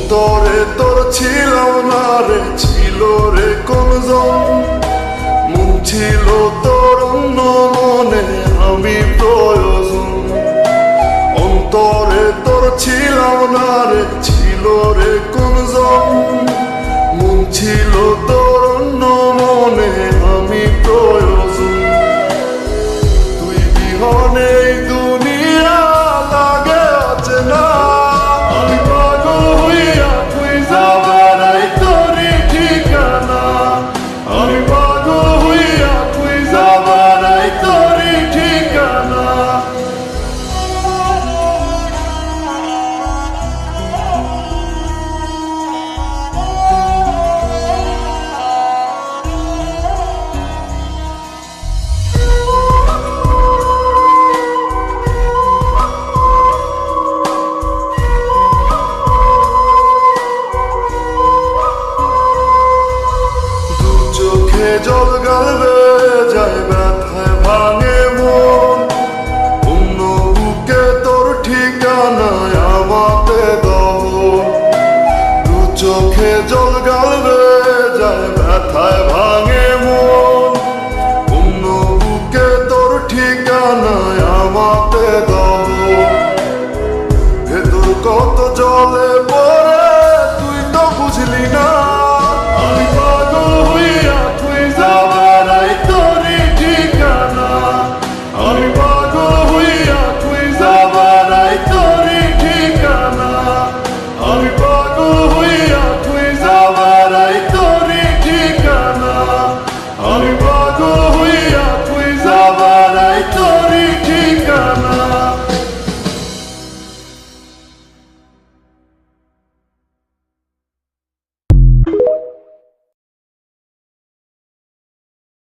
অন্তরে তোর ছিল না রে, ছিল রে কোনজন। মন ছিল তোর অন্য মনে আমি প্রয়োজন। অন্তরে তোর ছিল না রে, ছিল রে কোনজন। মন ছিল তোর অন্য মনে আমি প্রয়োজন। তুই বিহনে এই দুনিয়া লাগে আছে না। আমি পাগল হইয়া খুঁজা বেড়াই তোরই ঠিকানা। আমি পাগল হইয়া খুঁজা বেড়াই তোরই ঠিকানা। চোখে জল গালবে